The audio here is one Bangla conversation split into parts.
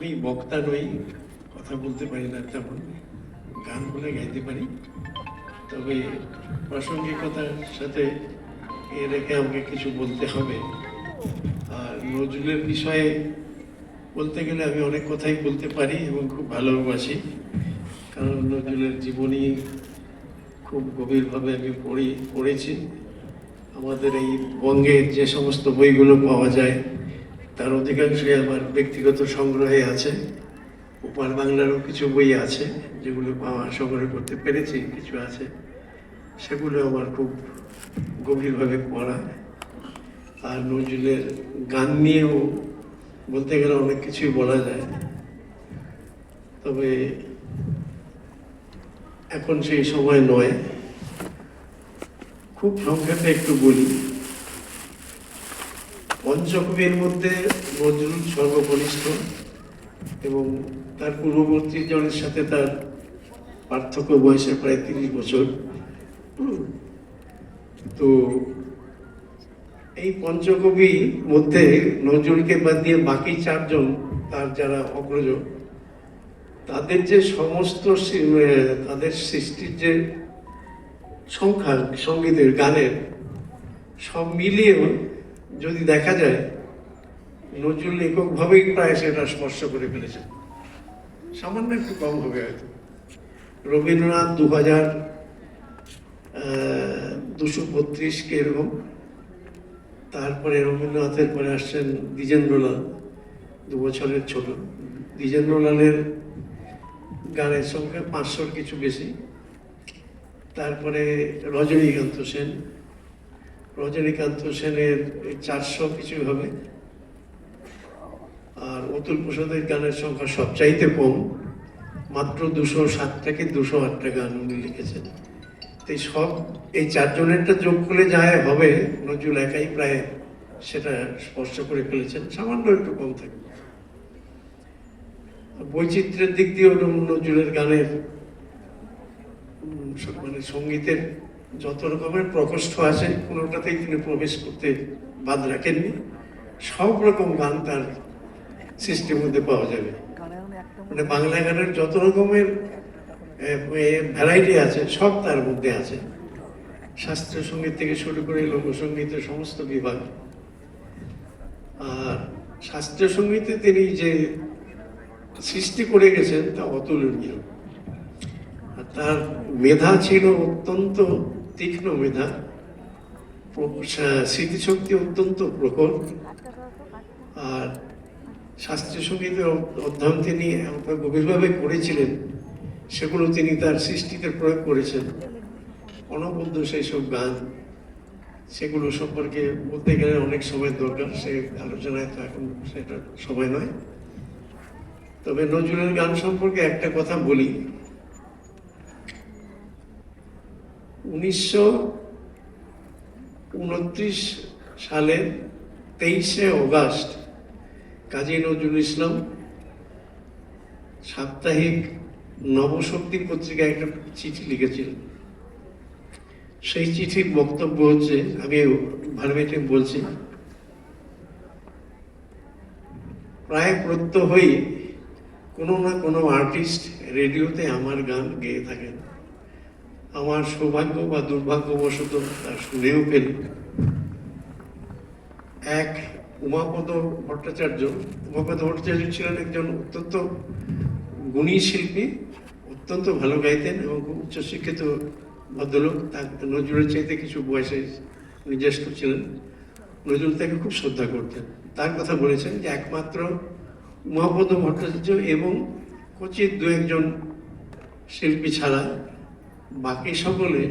আমি বক্তা নই, কথা বলতে পারি না তেমন, গান বলে গাইতে পারি। তবে প্রাসঙ্গিকতার সাথে এ রেখে আমাকে কিছু বলতে হবে। আর নজরুলের বিষয়ে বলতে গেলে আমি অনেক কথাই বলতে পারি এবং খুব ভালোবাসি, কারণ নজরুলের জীবনী খুব গভীরভাবে আমি পড়েছি। আমাদের এই বঙ্গের যে সমস্ত বইগুলো পাওয়া যায় তার অধিকাংশই আমার ব্যক্তিগত সংগ্রহে আছে। ওপার বাংলারও কিছু বই আছে যেগুলো সংগ্রহ করতে পেরেছি, কিছু আছে, সেগুলো আমার খুব গভীরভাবে পড়া। আর নজরুলের গান নিয়েও বলতে গেলে অনেক কিছুই বলা যায়, তবে এখন সেই সময় নয়। খুব সংক্ষেপে একটু বলি। পঞ্চকবির মধ্যে নজরুল সর্বকনিষ্ঠ এবং তার পূর্ববর্তী জনের সাথে তার পার্থক্য বয়সে প্রায় 30 বছর। তো এই পঞ্চকবি মধ্যে নজরুলকে বাদ দিয়ে বাকি চারজন তার যারা অগ্রজ, তাদের যে সমস্ত তাদের সৃষ্টির যে সংখ্যা সঙ্গীতের গানের সব মিলিয়েও যদি দেখা যায়, নজরুল এককভাবেই প্রায় সেটা স্পর্শ করে ফেলেছেন। সামান্য একটু কম হবে হয়তো। রবীন্দ্রনাথ 2232 এরকম। তারপরে রবীন্দ্রনাথের পরে আসছেন দ্বিজেন্দ্রলাল, 2 বছরের ছোট। দ্বিজেন্দ্রলালের গানের সংখ্যা 500 কিছু বেশি। তারপরে রজনীকান্ত সেনের 400 কিছু হবে। আর অতুল প্রসাদের গানের সংখ্যা সবচাইতে কম, মাত্র 207টা কি 208টা গান উনি লিখেছেন। এই চারজনেরটা যোগ করলে যায় হবে, নজরুল একাই প্রায় সেটা স্পর্শ করে ফেলেছেন, সামান্য একটু কম থাকে। বৈচিত্র্যের দিক দিয়েও নজরুলের গানের মানে সঙ্গীতের যত রকমের প্রকোষ্ঠ আছে কোনোটাতেই তিনি প্রবেশ করতে বাদ রাখেননি। সব রকম গান তার সৃষ্টির মধ্যে পাওয়া যাবে। মানে বাংলা গানের যত রকমের ভ্যারাইটি আছে সব তার মধ্যে আছে, শাস্ত্রীয় সঙ্গীত থেকে শুরু করে লোকসঙ্গীতের সমস্ত বিভাগ। আর শাস্ত্রীয় সঙ্গীতে তিনি যে সৃষ্টি করে গেছেন তা অতুলনীয়। আর তার মেধা ছিল অত্যন্ত তীক্ষ্ণ মেধা, স্মৃতিশক্তি অত্যন্ত প্রখর। আর শাস্ত্রীয় সঙ্গীতের অধ্যয়ন তিনি গভীরভাবে করেছিলেন, সেগুলো তিনি তার সৃষ্টিতে প্রয়োগ করেছেন। অনবদ্য সেই সব গান, সেগুলো সম্পর্কে বলতে গেলে অনেক সময় দরকার, সে আলোচনায় তো এখন সেটা সময় নয়। তবে নজরুলের গান সম্পর্কে একটা কথা বলি। 1929 সালের 23শে অগাস্ট কাজী নজরুল ইসলাম সাপ্তাহিক নবশক্তি পত্রিকায় একটা চিঠি লিখেছিলেন। সেই চিঠির বক্তব্য হচ্ছে, আমি ভার্বেটিম বলছি, প্রায় প্রত্যহই কোনো না কোনো আর্টিস্ট রেডিওতে আমার গান গেয়ে থাকেন। আমার সৌভাগ্য বা দুর্ভাগ্যবশত তা শুনেও ফেলি। এক উমাপদ ভট্টাচার্য ছিলেন একজন অত্যন্ত গুণী শিল্পী, অত্যন্ত ভালো গাইতেন এবং খুব উচ্চশিক্ষিত ভদ্রলোক। তার নজরুলের চাইতে কিছু বয়সে জ্যেষ্ঠ ছিলেন। নজরুল তাকে খুব শ্রদ্ধা করতেন। তার কথা বলেছেন যে একমাত্র উমাপদ ভট্টাচার্য এবং কচিত 2-1 শিল্পী ছাড়া বাকি সকলে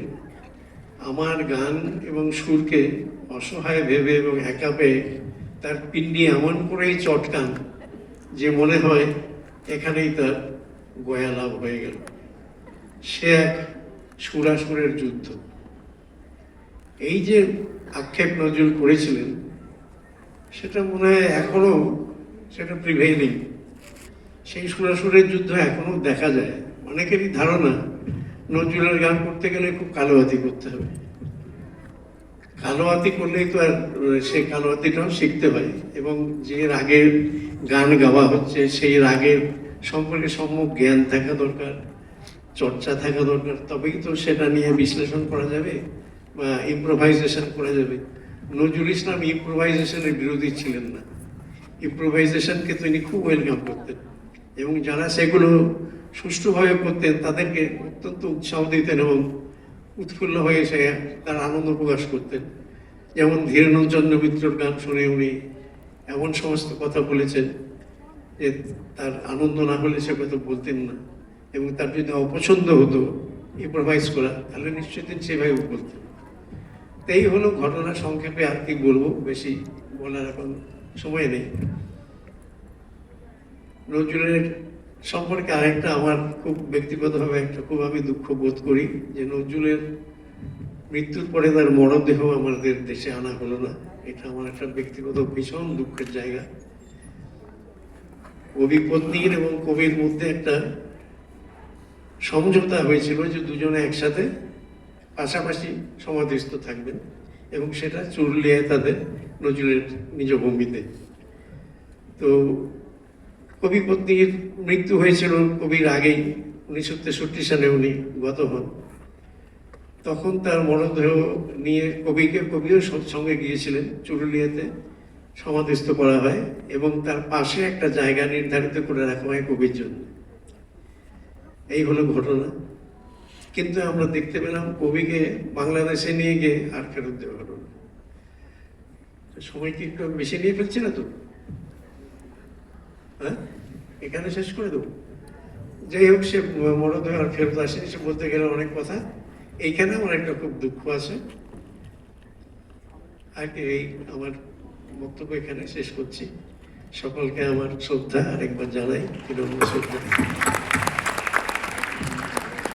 আমার গান এবং সুরকে অসহায় ভেবে এবং একা পেয়ে তার পিণ্ডি এমন করেই চটকান যে মনে হয় এখানেই তার গয়া লাভ হয়ে গেল। সে এক সুরাসুরের যুদ্ধ। এই যে আক্ষেপ নজরুল করেছিলেন, সেটা মনে হয় এখনো সেটা প্রিভেইলিং। সেই সুরাসুরের যুদ্ধ এখনো দেখা যায়। অনেকেরই ধারণা নজরুলের গান করতে গেলে খুব কালোহাতি করতে হবে। কালোয়াতি করলেই তো আর সেই কালোয়াতিটাও শিখতে হয়, এবং যে রাগের গান গাওয়া হচ্ছে সেই রাগের সম্পর্কে সম্যক জ্ঞান থাকা দরকার, চর্চা থাকা দরকার, তবেই তো সেটা নিয়ে বিশ্লেষণ করা যাবে বা ইম্প্রোভাইজেশন করা যাবে। নজরুল ইসলাম ইম্প্রোভাইজেশনের বিরোধী ছিলেন না, ইম্প্রোভাইজেশনকে তিনি খুব ওয়েলকাম করতেন, এবং যারা সেগুলো সুষ্ঠুভাবে করতেন তাদেরকে অত্যন্ত উৎসাহ দিতেন এবং উৎফুল্ল হয়ে সে তার আনন্দ প্রকাশ করতেন। যেমন ধীরেন্দ্রচন্দ্র মিত্রর গান শুনে উনি এমন সমস্ত কথা বলেছেন যে তার আনন্দ না হলে সে কথা বলতেন না, এবং তার যদি অপছন্দ হতো ইম্প্রোভাইজ করা তাহলে নিশ্চয়ই তিনি সেভাবে বলতেন। তো এই হলো ঘটনা সংক্ষেপে, আর কি বলবো, বেশি বলার এখন সময় নেই। নজরুলের সম্পর্কে আরেকটা আমার খুব ব্যক্তিগতভাবে একটা খুব আমি দুঃখ বোধ করি যে নজরুলের মৃত্যুর পরে তার মরদেহ আমাদের দেশে আনা হলো না। এটা আমার একটা ব্যক্তিগত ভীষণ দুঃখের জায়গা। কবি পত্নীর এবং কবির মধ্যে একটা সমঝোতা হয়েছিল যে দুজনে একসাথে পাশাপাশি সমাধিস্থ থাকবেন, এবং সেটা চুরুলিয়ায় তাদের নজরুলের নিজ ভূমিতে। তো কবি পত্নীর মৃত্যু হয়েছিল কবির আগেই, 1963 সালে উনি গত হন। তখন তার মরদেহ নিয়ে কবিও সঙ্গে গিয়েছিলেন, চুরুলিয়াতে সমাধিস্থ করা হয় এবং তার পাশে একটা জায়গা নির্ধারিত করে রাখা হয় কবির জন্য। এই হলো ঘটনা। কিন্তু আমরা দেখতে পেলাম কবিকে বাংলাদেশে নিয়ে গিয়ে আর ফেরত দেওয়া হলো না। সময় কি একটু বেশি নিয়ে ফেলছি না তো? হ্যাঁ, এখানে শেষ করে দেবো। যাই হোক, সে মরদেহ আর ফেরত আসেনি, সে বলতে গেলে অনেক কথা। এইখানে আমার একটা খুব দুঃখ আছে। আর কি, এই আমার বক্তব্য এখানে শেষ করছি। সকলকে আমার শ্রদ্ধা আরেকবার জানাই, বিনম্র শ্রদ্ধা।